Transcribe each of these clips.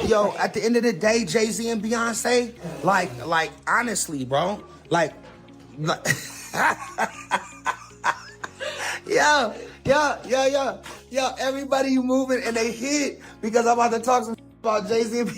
Yo, at the end of the day, Jay-Z and Beyonce, like honestly, bro, like yo, yo, everybody you moving and they hit because I'm about to talk some about Jay-Z and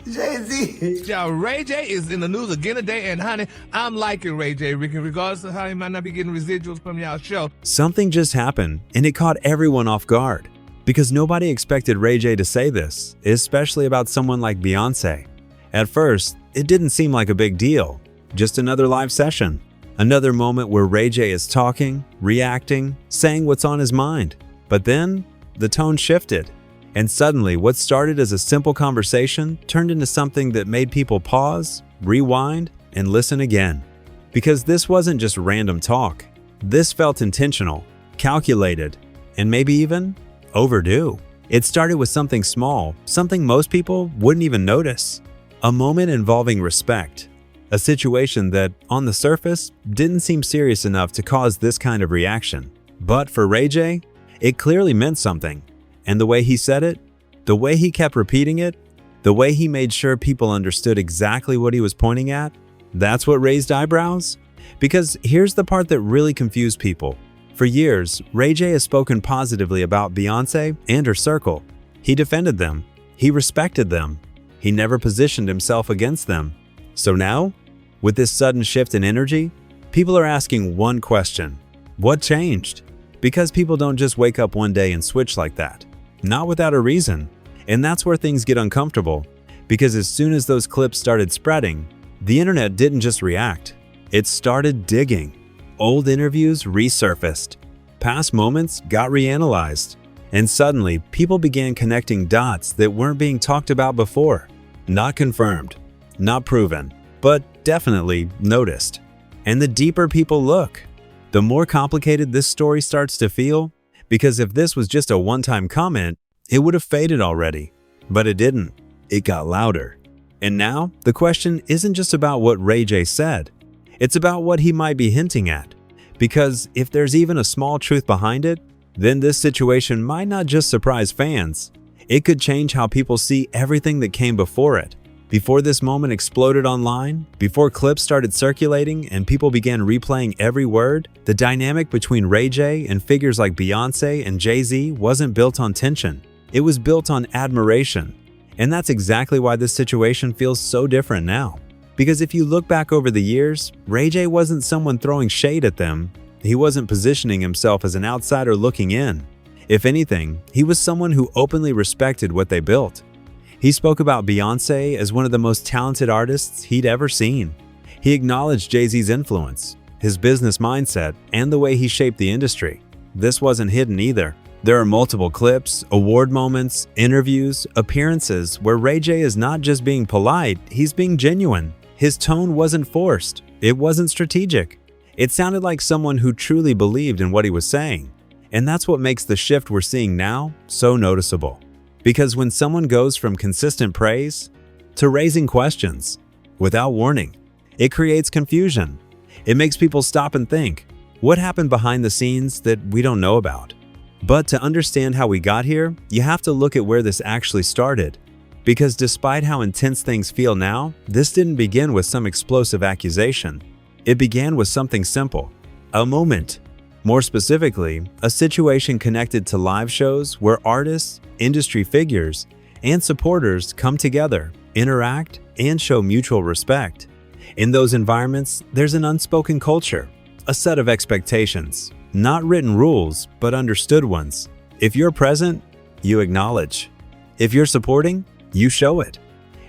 Jay-Z. Y'all, Ray J is in the news again today, and honey, I'm liking Ray J, Ricky, regardless of how he might not be getting residuals from y'all show. Something just happened, and it caught everyone off guard. Because nobody expected Ray J to say this, especially about someone like Beyonce. At first, it didn't seem like a big deal. Just another live session. Another moment where Ray J is talking, reacting, saying what's on his mind. But then, the tone shifted. And suddenly, what started as a simple conversation turned into something that made people pause, rewind, and listen again. Because this wasn't just random talk. This felt intentional, calculated, and maybe even overdue. It started with something small, something most people wouldn't even notice. A moment involving respect. A situation that, on the surface, didn't seem serious enough to cause this kind of reaction. But for Ray J, it clearly meant something. And the way he said it, the way he kept repeating it, the way he made sure people understood exactly what he was pointing at, that's what raised eyebrows. Because here's the part that really confused people. For years, Ray J has spoken positively about Beyonce and her circle. He defended them. He respected them. He never positioned himself against them. So now, with this sudden shift in energy, people are asking one question. What changed? Because people don't just wake up one day and switch like that. Not without a reason. And that's where things get uncomfortable. Because as soon as those clips started spreading, the internet didn't just react. It started digging. Old interviews resurfaced. Past moments got reanalyzed. And suddenly, people began connecting dots that weren't being talked about before. Not confirmed, not proven, but definitely noticed. And the deeper people look, the more complicated this story starts to feel. Because if this was just a one-time comment, it would have faded already. But it didn't. It got louder. And now, the question isn't just about what Ray J said. It's about what he might be hinting at. Because if there's even a small truth behind it, then this situation might not just surprise fans. It could change how people see everything that came before it. Before this moment exploded online, before clips started circulating and people began replaying every word, the dynamic between Ray J and figures like Beyonce and Jay-Z wasn't built on tension. It was built on admiration. And that's exactly why this situation feels so different now. Because if you look back over the years, Ray J wasn't someone throwing shade at them. He wasn't positioning himself as an outsider looking in. If anything, he was someone who openly respected what they built. He spoke about Beyonce as one of the most talented artists he'd ever seen. He acknowledged Jay-Z's influence, his business mindset, and the way he shaped the industry. This wasn't hidden either. There are multiple clips, award moments, interviews, appearances where Ray J is not just being polite, he's being genuine. His tone wasn't forced. It wasn't strategic. It sounded like someone who truly believed in what he was saying. And that's what makes the shift we're seeing now so noticeable. Because when someone goes from consistent praise to raising questions without warning, it creates confusion. It makes people stop and think, what happened behind the scenes that we don't know about? But to understand how we got here, you have to look at where this actually started. Because despite how intense things feel now, this didn't begin with some explosive accusation. It began with something simple, a moment. More specifically, a situation connected to live shows where artists, industry figures, and supporters come together, interact, and show mutual respect. In those environments, there's an unspoken culture, a set of expectations, not written rules, but understood ones. If you're present, you acknowledge. If you're supporting, you show it.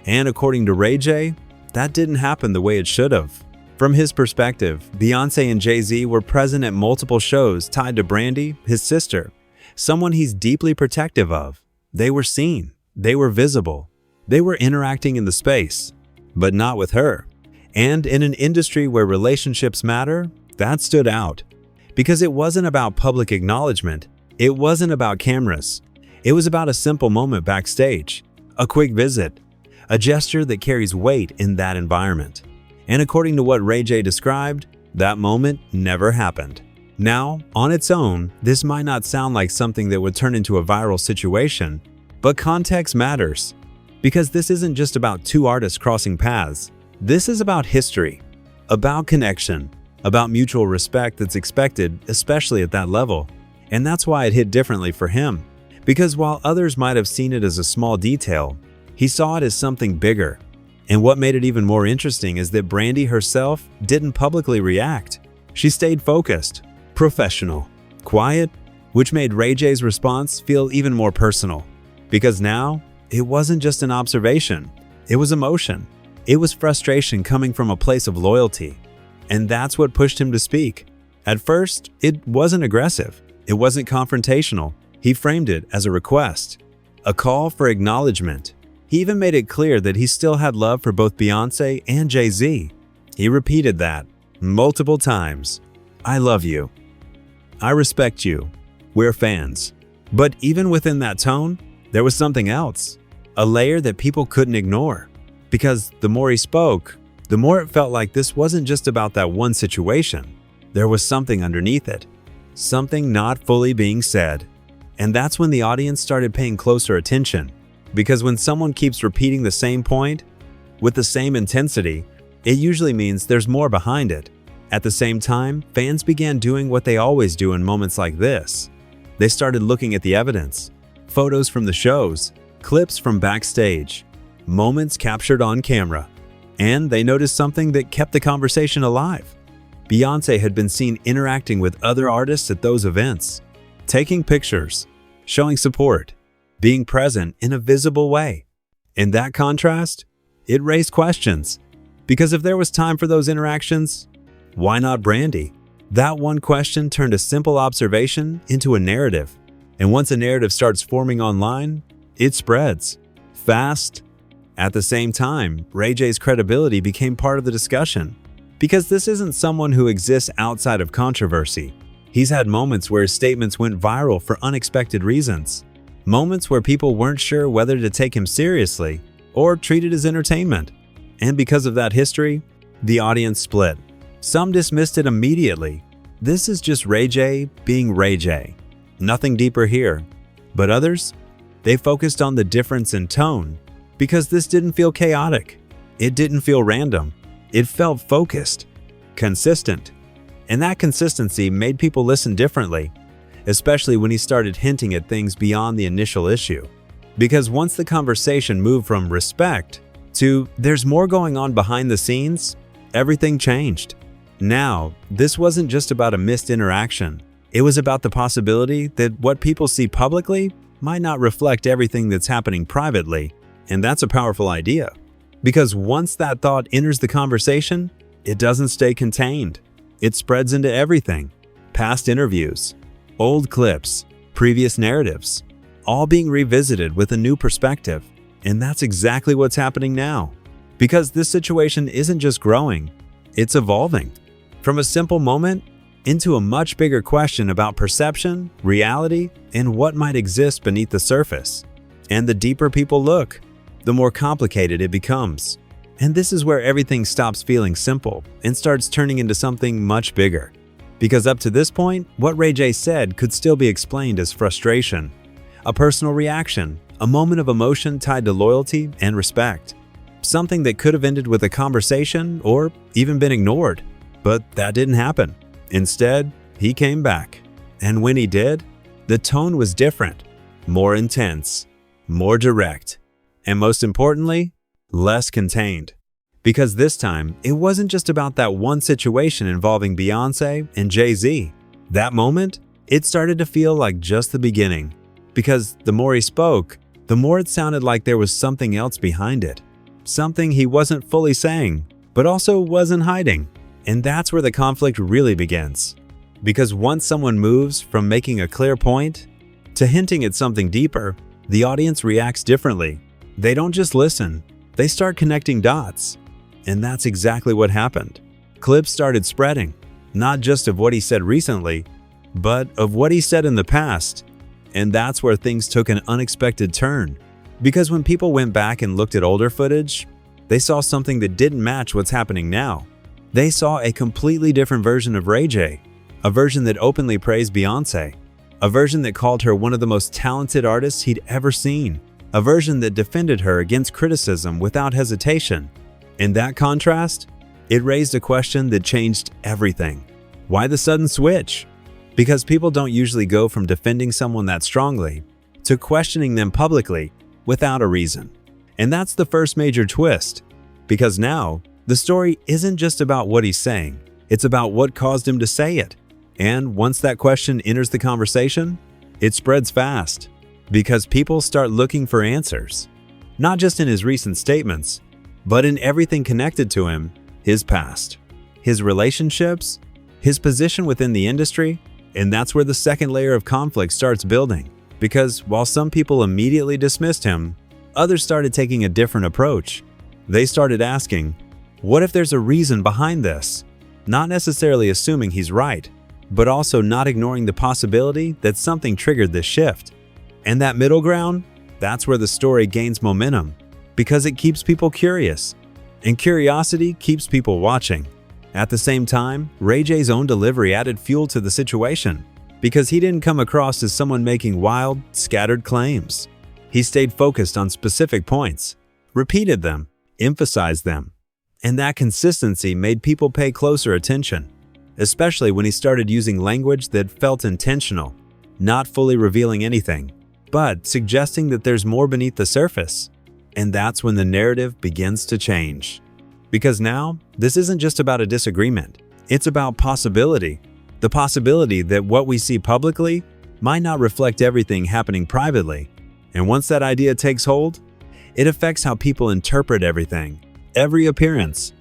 And according to Ray J, that didn't happen the way it should have. From his perspective, Beyonce and Jay-Z were present at multiple shows tied to Brandy, his sister, someone he's deeply protective of. They were seen. They were visible. They were interacting in the space, but not with her. And in an industry where relationships matter, that stood out. Because it wasn't about public acknowledgement. It wasn't about cameras. It was about a simple moment backstage, a quick visit, a gesture that carries weight in that environment. And according to what Ray J described, that moment never happened. Now, on its own, this might not sound like something that would turn into a viral situation, but context matters. Because this isn't just about two artists crossing paths. This is about history, about connection, about mutual respect that's expected, especially at that level. And that's why it hit differently for him. Because while others might have seen it as a small detail, he saw it as something bigger. And what made it even more interesting is that Brandy herself didn't publicly react. She stayed focused, professional, quiet, which made Ray J's response feel even more personal. Because now, it wasn't just an observation, it was emotion. It was frustration coming from a place of loyalty. And that's what pushed him to speak. At first, it wasn't aggressive. It wasn't confrontational. He framed it as a request, a call for acknowledgement. He even made it clear that he still had love for both Beyonce and Jay-Z. He repeated that multiple times. I love you. I respect you. We're fans. But even within that tone, there was something else, a layer that people couldn't ignore. Because the more he spoke, the more it felt like this wasn't just about that one situation. There was something underneath it, something not fully being said. And that's when the audience started paying closer attention. Because when someone keeps repeating the same point with the same intensity, it usually means there's more behind it. At the same time, fans began doing what they always do in moments like this. They started looking at the evidence, photos from the shows, clips from backstage, moments captured on camera. And they noticed something that kept the conversation alive. Beyonce had been seen interacting with other artists at those events, taking pictures, showing support, being present in a visible way. In that contrast, it raised questions. Because if there was time for those interactions, why not Brandy? That one question turned a simple observation into a narrative. And once a narrative starts forming online, it spreads fast. At the same time, Ray J's credibility became part of the discussion. Because this isn't someone who exists outside of controversy. He's had moments where his statements went viral for unexpected reasons. Moments where people weren't sure whether to take him seriously or treat it as entertainment. And because of that history, the audience split. Some dismissed it immediately. This is just Ray J being Ray J. Nothing deeper here. But others, they focused on the difference in tone. Because this didn't feel chaotic. It didn't feel random. It felt focused, consistent. And that consistency made people listen differently, especially when he started hinting at things beyond the initial issue. Because once the conversation moved from respect to there's more going on behind the scenes, everything changed. Now, this wasn't just about a missed interaction. It was about the possibility that what people see publicly might not reflect everything that's happening privately. And that's a powerful idea. Because once that thought enters the conversation, it doesn't stay contained. It spreads into everything. Past interviews, old clips, previous narratives, all being revisited with a new perspective. And that's exactly what's happening now. Because this situation isn't just growing, it's evolving. From a simple moment into a much bigger question about perception, reality, and what might exist beneath the surface. And the deeper people look, the more complicated it becomes. And this is where everything stops feeling simple and starts turning into something much bigger. Because up to this point, what Ray J said could still be explained as frustration, a personal reaction, a moment of emotion tied to loyalty and respect. Something that could have ended with a conversation or even been ignored. But that didn't happen. Instead, he came back. And when he did, the tone was different, more intense, more direct. And most importantly, less contained. Because this time, it wasn't just about that one situation involving Beyonce and Jay-Z. That moment, it started to feel like just the beginning. Because the more he spoke, the more it sounded like there was something else behind it. Something he wasn't fully saying, but also wasn't hiding. And that's where the conflict really begins. Because once someone moves from making a clear point to hinting at something deeper, the audience reacts differently. They don't just listen, they start connecting dots. And that's exactly what happened. Clips started spreading, not just of what he said recently, but of what he said in the past. And that's where things took an unexpected turn. Because when people went back and looked at older footage, they saw something that didn't match what's happening now. They saw a completely different version of Ray J, a version that openly praised Beyonce, a version that called her one of the most talented artists he'd ever seen, a version that defended her against criticism without hesitation. In that contrast, it raised a question that changed everything. Why the sudden switch? Because people don't usually go from defending someone that strongly to questioning them publicly without a reason. And that's the first major twist, because now the story isn't just about what he's saying, it's about what caused him to say it. And once that question enters the conversation, it spreads fast, because people start looking for answers, not just in his recent statements, but in everything connected to him, his past, his relationships, his position within the industry. And that's where the second layer of conflict starts building, because while some people immediately dismissed him, others started taking a different approach. They started asking, what if there's a reason behind this? Not necessarily assuming he's right, but also not ignoring the possibility that something triggered this shift. And that middle ground, that's where the story gains momentum, because it keeps people curious, and curiosity keeps people watching. At the same time, Ray J's own delivery added fuel to the situation, because he didn't come across as someone making wild, scattered claims. He stayed focused on specific points, repeated them, emphasized them, and that consistency made people pay closer attention, especially when he started using language that felt intentional, not fully revealing anything, but suggesting that there's more beneath the surface. And that's when the narrative begins to change. Because now, this isn't just about a disagreement, it's about possibility. The possibility that what we see publicly might not reflect everything happening privately. And once that idea takes hold, it affects how people interpret everything, every appearance,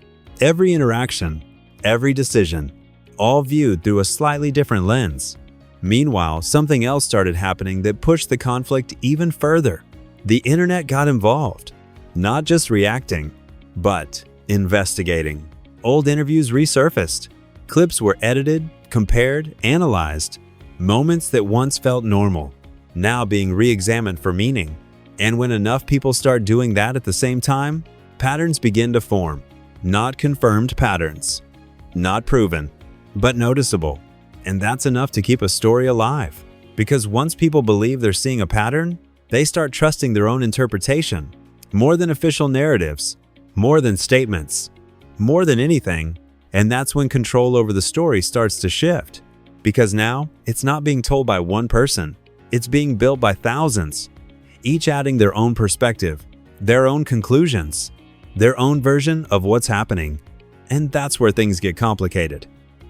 every interaction, every decision, all viewed through a slightly different lens. Meanwhile, something else started happening that pushed the conflict even further. The internet got involved, not just reacting, but investigating. Old interviews resurfaced. Clips were edited, compared, analyzed. Moments that once felt normal, now being re-examined for meaning. And when enough people start doing that at the same time, patterns begin to form. Not confirmed patterns. Not proven, but noticeable. And that's enough to keep a story alive. Because once people believe they're seeing a pattern, they start trusting their own interpretation, more than official narratives, more than statements, more than anything. And that's when control over the story starts to shift. Because now, it's not being told by one person, it's being built by thousands, each adding their own perspective, their own conclusions, their own version of what's happening. And that's where things get complicated.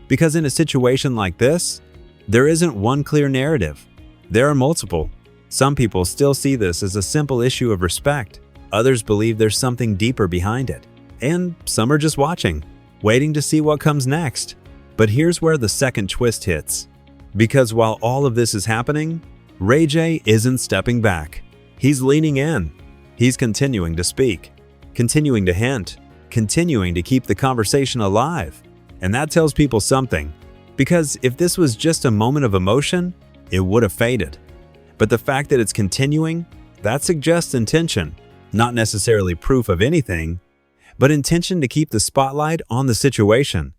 Because in a situation like this, there isn't one clear narrative. There are multiple. Some people still see this as a simple issue of respect. Others believe there's something deeper behind it. And some are just watching, waiting to see what comes next. But here's where the second twist hits. Because while all of this is happening, Ray J isn't stepping back. He's leaning in. He's continuing to speak, continuing to hint, continuing to keep the conversation alive. And that tells people something. Because if this was just a moment of emotion, it would have faded. But the fact that it's continuing, that suggests intention. Not necessarily proof of anything, but intention to keep the spotlight on the situation.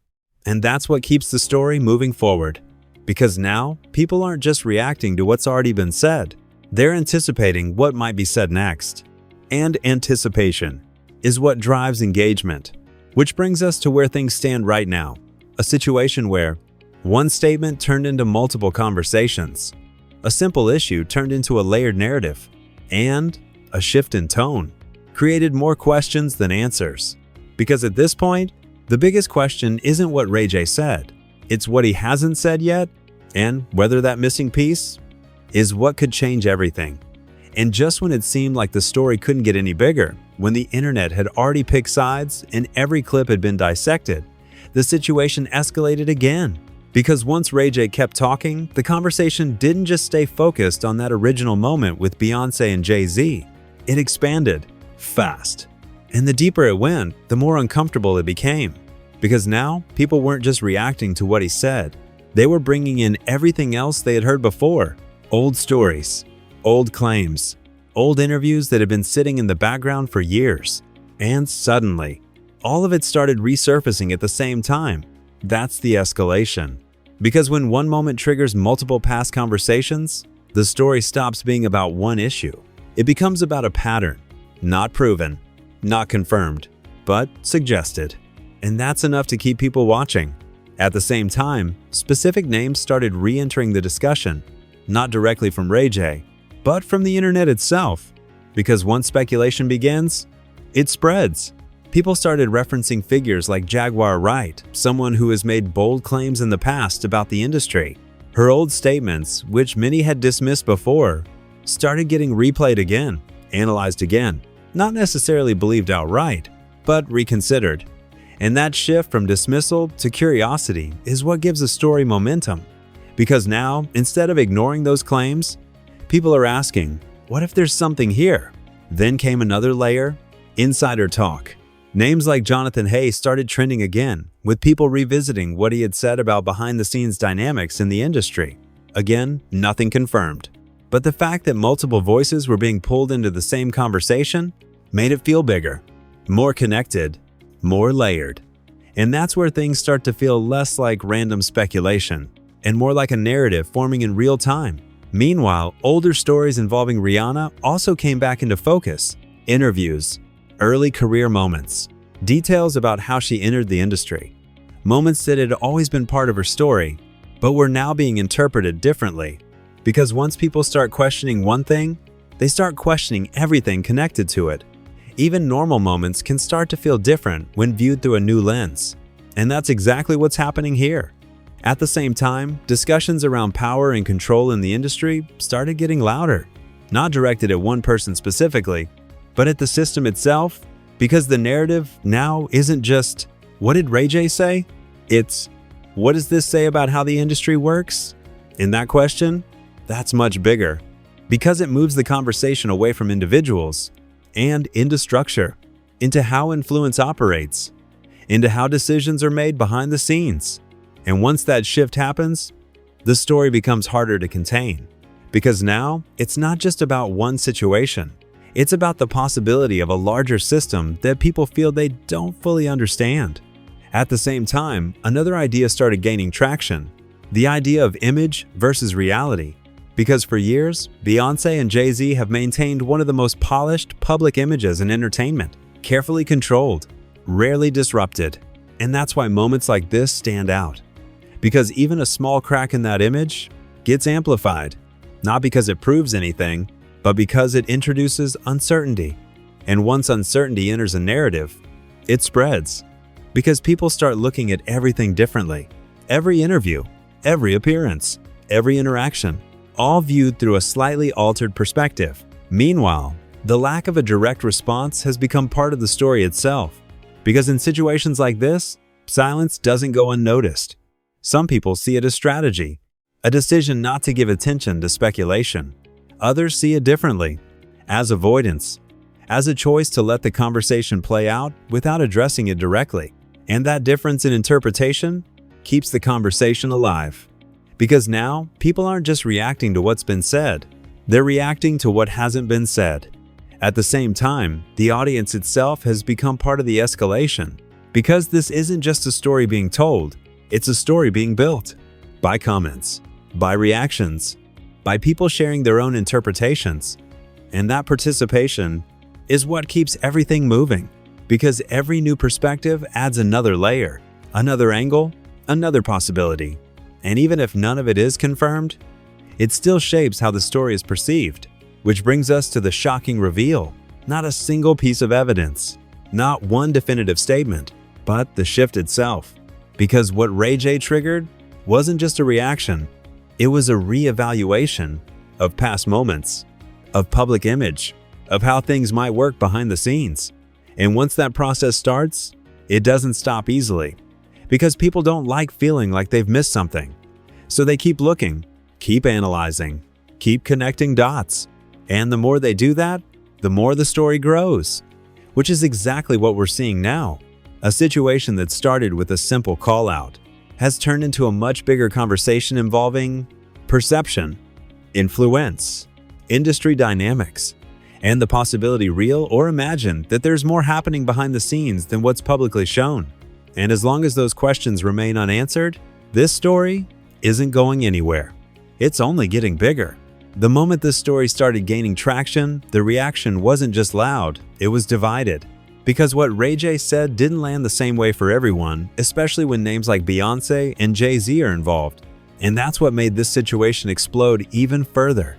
And that's what keeps the story moving forward. Because now, people aren't just reacting to what's already been said. They're anticipating what might be said next. And anticipation is what drives engagement. Which brings us to where things stand right now. A situation where one statement turned into multiple conversations. A simple issue turned into a layered narrative. And a shift in tone created more questions than answers. Because at this point, the biggest question isn't what Ray J said. It's what he hasn't said yet, and whether that missing piece is what could change everything. And just when it seemed like the story couldn't get any bigger, when the internet had already picked sides and every clip had been dissected, the situation escalated again. Because once Ray J kept talking, the conversation didn't just stay focused on that original moment with Beyonce and Jay-Z. It expanded fast. And the deeper it went, the more uncomfortable it became. Because now, people weren't just reacting to what he said. They were bringing in everything else they had heard before. Old stories, old claims, old interviews that had been sitting in the background for years. And suddenly, all of it started resurfacing at the same time. That's the escalation. Because when one moment triggers multiple past conversations, the story stops being about one issue. It becomes about a pattern, not proven, not confirmed, but suggested. And that's enough to keep people watching. At the same time, specific names started re-entering the discussion, not directly from Ray J, but from the internet itself. Because once speculation begins, it spreads. People started referencing figures like Jaguar Wright, someone who has made bold claims in the past about the industry. Her old statements, which many had dismissed before, started getting replayed again, analyzed again, not necessarily believed outright, but reconsidered. And that shift from dismissal to curiosity is what gives a story momentum. Because now, instead of ignoring those claims, people are asking, what if there's something here? Then came another layer, insider talk. Names like Jonathan Hayes started trending again, with people revisiting what he had said about behind-the-scenes dynamics in the industry. Again, nothing confirmed. But the fact that multiple voices were being pulled into the same conversation made it feel bigger, more connected, more layered. And that's where things start to feel less like random speculation and more like a narrative forming in real time. Meanwhile, older stories involving Rihanna also came back into focus. Interviews, early career moments, details about how she entered the industry, moments that had always been part of her story, but were now being interpreted differently. Because once people start questioning one thing, they start questioning everything connected to it. Even normal moments can start to feel different when viewed through a new lens. And that's exactly what's happening here. At the same time, discussions around power and control in the industry started getting louder, not directed at one person specifically, but at the system itself, because the narrative now isn't just, what did Ray J say? It's, what does this say about how the industry works? In that question, that's much bigger, because it moves the conversation away from individuals and into structure, into how influence operates, into how decisions are made behind the scenes. And once that shift happens, the story becomes harder to contain, because now it's not just about one situation. It's about the possibility of a larger system that people feel they don't fully understand. At the same time, another idea started gaining traction, the idea of image versus reality. Because for years, Beyonce and Jay-Z have maintained one of the most polished public images in entertainment, carefully controlled, rarely disrupted. And that's why moments like this stand out. Because even a small crack in that image gets amplified, not because it proves anything, but because it introduces uncertainty. And once uncertainty enters a narrative, it spreads. Because people start looking at everything differently. Every interview, every appearance, every interaction, all viewed through a slightly altered perspective. Meanwhile, the lack of a direct response has become part of the story itself. Because in situations like this, silence doesn't go unnoticed. Some people see it as strategy, a decision not to give attention to speculation. Others see it differently, as avoidance, as a choice to let the conversation play out without addressing it directly. And that difference in interpretation keeps the conversation alive. Because now, people aren't just reacting to what's been said, they're reacting to what hasn't been said. At the same time, the audience itself has become part of the escalation. Because this isn't just a story being told, it's a story being built. By comments, by reactions, by people sharing their own interpretations. And that participation is what keeps everything moving, because every new perspective adds another layer, another angle, another possibility. And even if none of it is confirmed, it still shapes how the story is perceived, which brings us to the shocking reveal. Not a single piece of evidence, not one definitive statement, but the shift itself. Because what Ray J triggered wasn't just a reaction, it was a re-evaluation of past moments, of public image, of how things might work behind the scenes. And once that process starts, it doesn't stop easily, because people don't like feeling like they've missed something. So they keep looking, keep analyzing, keep connecting dots. And the more they do that, the more the story grows, which is exactly what we're seeing now. A situation that started with a simple call-out has turned into a much bigger conversation involving perception, influence, industry dynamics, and the possibility, real or imagined, that there's more happening behind the scenes than what's publicly shown. And as long as those questions remain unanswered, this story isn't going anywhere. It's only getting bigger. The moment this story started gaining traction, the reaction wasn't just loud, it was divided. Because what Ray J said didn't land the same way for everyone, especially when names like Beyonce and Jay-Z are involved. And that's what made this situation explode even further.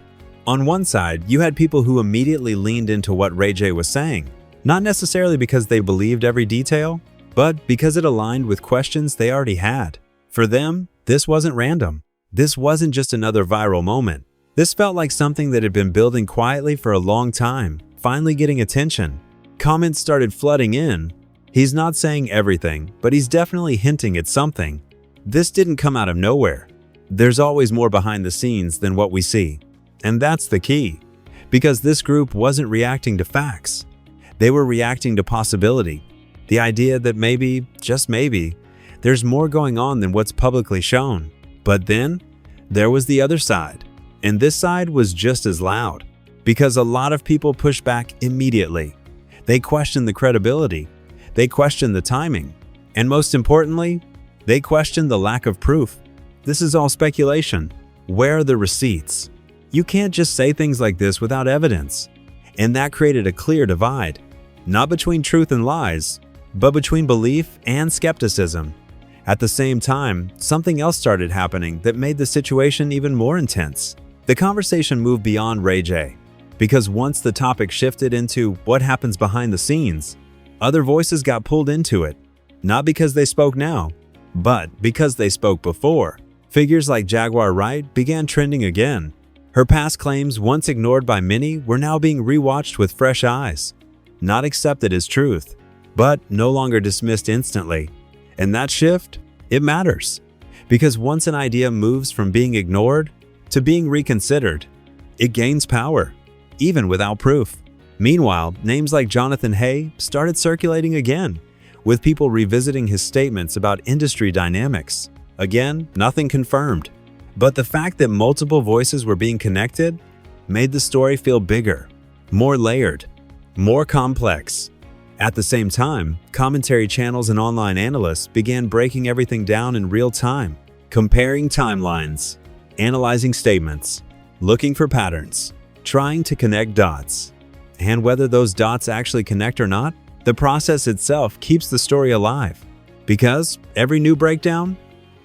On one side, you had people who immediately leaned into what Ray J was saying, not necessarily because they believed every detail, but because it aligned with questions they already had. For them, this wasn't random. This wasn't just another viral moment. This felt like something that had been building quietly for a long time, finally getting attention. Comments started flooding in. He's not saying everything, but he's definitely hinting at something. This didn't come out of nowhere. There's always more behind the scenes than what we see. And that's the key. Because this group wasn't reacting to facts. They were reacting to possibility. The idea that maybe, just maybe, there's more going on than what's publicly shown. But then, there was the other side. And this side was just as loud. Because a lot of people pushed back immediately. They questioned the credibility. They questioned the timing. And most importantly, they questioned the lack of proof. This is all speculation. Where are the receipts? You can't just say things like this without evidence. And that created a clear divide. Not between truth and lies, but between belief and skepticism. At the same time, something else started happening that made the situation even more intense. The conversation moved beyond Ray J. Because once the topic shifted into what happens behind the scenes, other voices got pulled into it. Not because they spoke now, but because they spoke before. Figures like Jaguar Wright began trending again. Her past claims, once ignored by many, were now being rewatched with fresh eyes. Not accepted as truth, but no longer dismissed instantly. And that shift, it matters. Because once an idea moves from being ignored to being reconsidered, it gains power, even without proof. Meanwhile, names like Jonathan Hay started circulating again, with people revisiting his statements about industry dynamics. Again, nothing confirmed. But the fact that multiple voices were being connected made the story feel bigger, more layered, more complex. At the same time, commentary channels and online analysts began breaking everything down in real time, comparing timelines, analyzing statements, looking for patterns, trying to connect dots. And whether those dots actually connect or not, the process itself keeps the story alive. Because every new breakdown,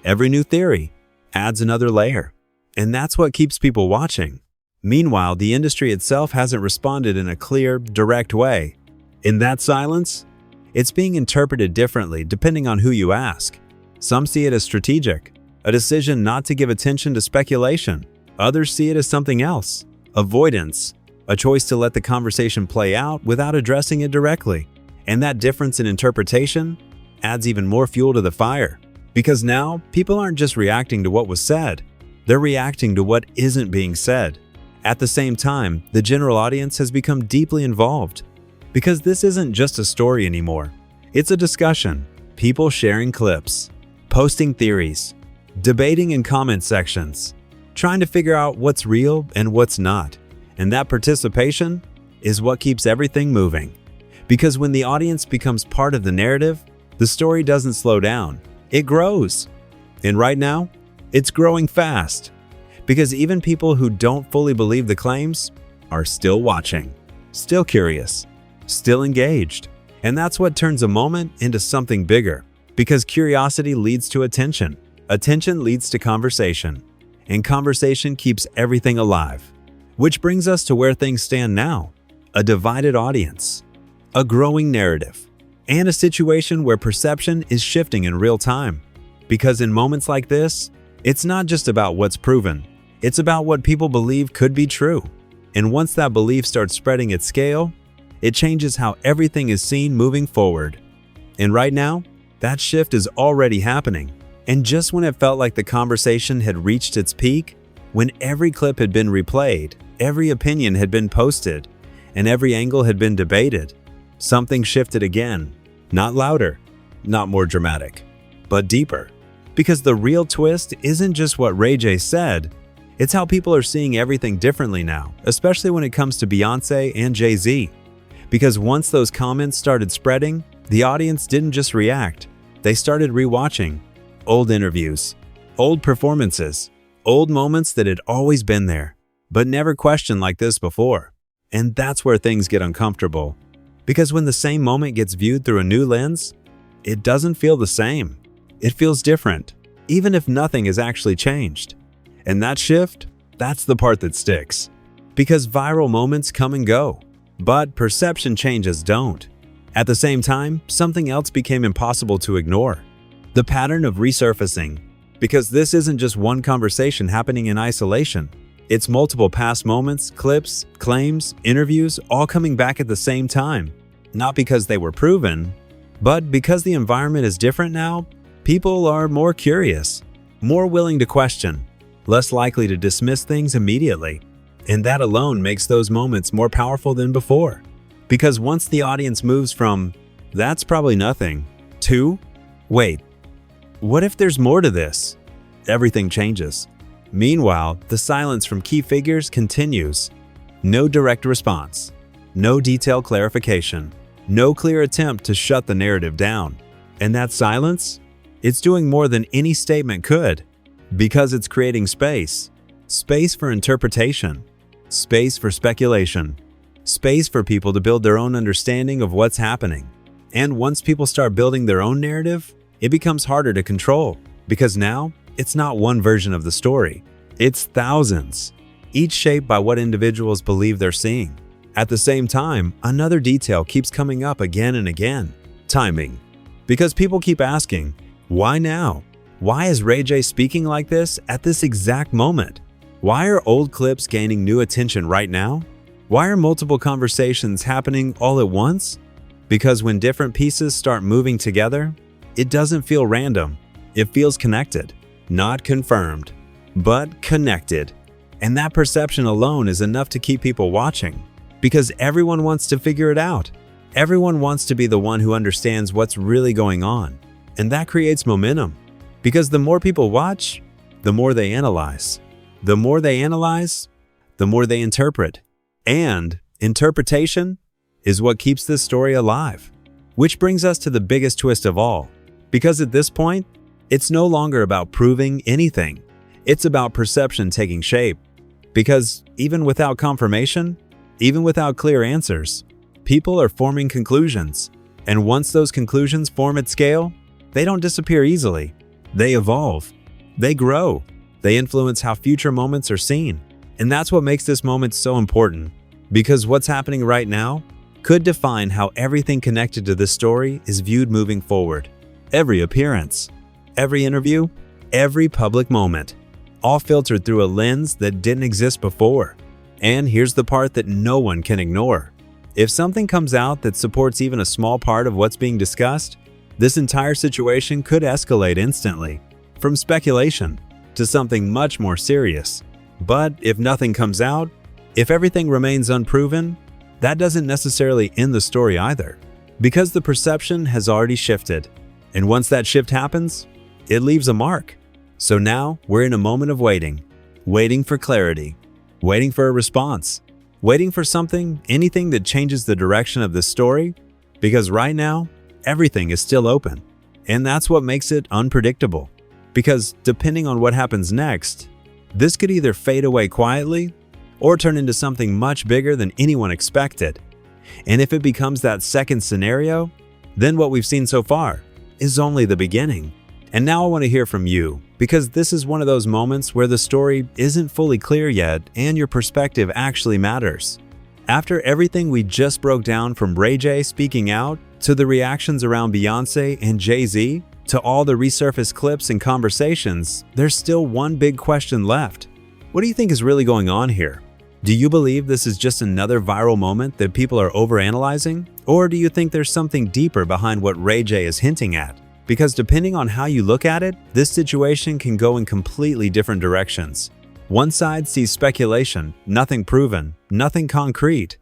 every new theory, adds another layer. And that's what keeps people watching. Meanwhile, the industry itself hasn't responded in a clear, direct way. In that silence, it's being interpreted differently depending on who you ask. Some see it as strategic, a decision not to give attention to speculation. Others see it as something else, avoidance, a choice to let the conversation play out without addressing it directly. And that difference in interpretation adds even more fuel to the fire. Because now, people aren't just reacting to what was said, they're reacting to what isn't being said. At the same time, the general audience has become deeply involved. Because this isn't just a story anymore. It's a discussion. People sharing clips, posting theories, debating in comment sections, trying to figure out what's real and what's not. And that participation is what keeps everything moving. Because when the audience becomes part of the narrative, the story doesn't slow down. It grows. And right now, it's growing fast. Because even people who don't fully believe the claims are still watching, still curious, still engaged. And that's what turns a moment into something bigger. Because curiosity leads to attention. Attention leads to conversation. And conversation keeps everything alive. Which brings us to where things stand now. A divided audience, a growing narrative, and a situation where perception is shifting in real time. Because in moments like this, it's not just about what's proven. It's about what people believe could be true. And once that belief starts spreading at scale, it changes how everything is seen moving forward. And right now, that shift is already happening. And just when it felt like the conversation had reached its peak, when every clip had been replayed, every opinion had been posted, and every angle had been debated, something shifted again. Not louder, not more dramatic, but deeper. Because the real twist isn't just what Ray J said, it's how people are seeing everything differently now, especially when it comes to Beyonce and Jay-Z. Because once those comments started spreading, the audience didn't just react, they started rewatching old interviews, old performances, old moments that had always been there, but never questioned like this before. And that's where things get uncomfortable. Because when the same moment gets viewed through a new lens, it doesn't feel the same. It feels different, even if nothing has actually changed. And that shift, that's the part that sticks. Because viral moments come and go, but perception changes don't. At the same time, something else became impossible to ignore. The pattern of resurfacing. Because this isn't just one conversation happening in isolation. It's multiple past moments, clips, claims, interviews, all coming back at the same time. Not because they were proven, but because the environment is different now, people are more curious, more willing to question, less likely to dismiss things immediately. And that alone makes those moments more powerful than before. Because once the audience moves from, "That's probably nothing," to, "Wait, what if there's more to this?" everything changes. Meanwhile, the silence from key figures continues. No direct response, no detailed clarification, no clear attempt to shut the narrative down. And that silence? It's doing more than any statement could, because it's creating space. Space for interpretation, space for speculation, space for people to build their own understanding of what's happening. And once people start building their own narrative, it becomes harder to control, because now it's not one version of the story. It's thousands, each shaped by what individuals believe they're seeing. At the same time, another detail keeps coming up again and again: timing. Because people keep asking, why now? Why is Ray J speaking like this at this exact moment? Why are old clips gaining new attention right now? Why are multiple conversations happening all at once? Because when different pieces start moving together, it doesn't feel random. It feels connected. Not confirmed, but connected. And that perception alone is enough to keep people watching. Because everyone wants to figure it out. Everyone wants to be the one who understands what's really going on. And that creates momentum. Because the more people watch, the more they analyze. The more they analyze, the more they interpret. And interpretation is what keeps this story alive. Which brings us to the biggest twist of all. Because at this point, it's no longer about proving anything. It's about perception taking shape. Because even without confirmation, even without clear answers, people are forming conclusions. And once those conclusions form at scale, they don't disappear easily. They evolve. They grow. They influence how future moments are seen. And that's what makes this moment so important. Because what's happening right now could define how everything connected to this story is viewed moving forward. Every appearance, every interview, every public moment, all filtered through a lens that didn't exist before. And here's the part that no one can ignore. If something comes out that supports even a small part of what's being discussed, this entire situation could escalate instantly, from speculation to something much more serious. But if nothing comes out, if everything remains unproven, that doesn't necessarily end the story either, because the perception has already shifted. And once that shift happens, it leaves a mark. So now we're in a moment of waiting for clarity, waiting for a response, waiting for something, anything that changes the direction of this story, because right now, everything is still open. And that's what makes it unpredictable. Because depending on what happens next, this could either fade away quietly or turn into something much bigger than anyone expected. And if it becomes that second scenario, then what we've seen so far is only the beginning. And now I want to hear from you, because this is one of those moments where the story isn't fully clear yet and your perspective actually matters. After everything we just broke down, from Ray J speaking out, to the reactions around Beyonce and Jay-Z, to all the resurfaced clips and conversations, there's still one big question left. What do you think is really going on here? Do you believe this is just another viral moment that people are overanalyzing? Or do you think there's something deeper behind what Ray J is hinting at? Because depending on how you look at it, this situation can go in completely different directions. One side sees speculation, nothing proven, nothing concrete,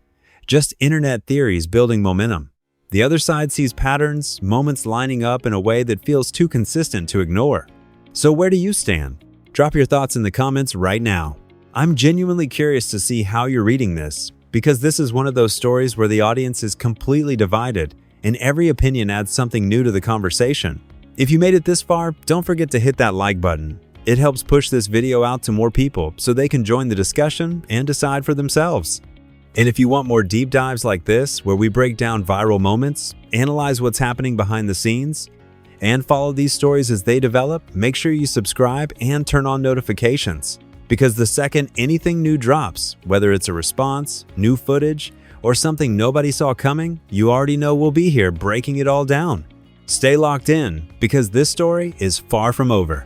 just internet theories building momentum. The other side sees patterns, moments lining up in a way that feels too consistent to ignore. So where do you stand? Drop your thoughts in the comments right now. I'm genuinely curious to see how you're reading this, because this is one of those stories where the audience is completely divided and every opinion adds something new to the conversation. If you made it this far, don't forget to hit that like button. It helps push this video out to more people so they can join the discussion and decide for themselves. And if you want more deep dives like this, where we break down viral moments, analyze what's happening behind the scenes, and follow these stories as they develop, make sure you subscribe and turn on notifications. Because the second anything new drops, whether it's a response, new footage, or something nobody saw coming, you already know we'll be here breaking it all down. Stay locked in, because this story is far from over.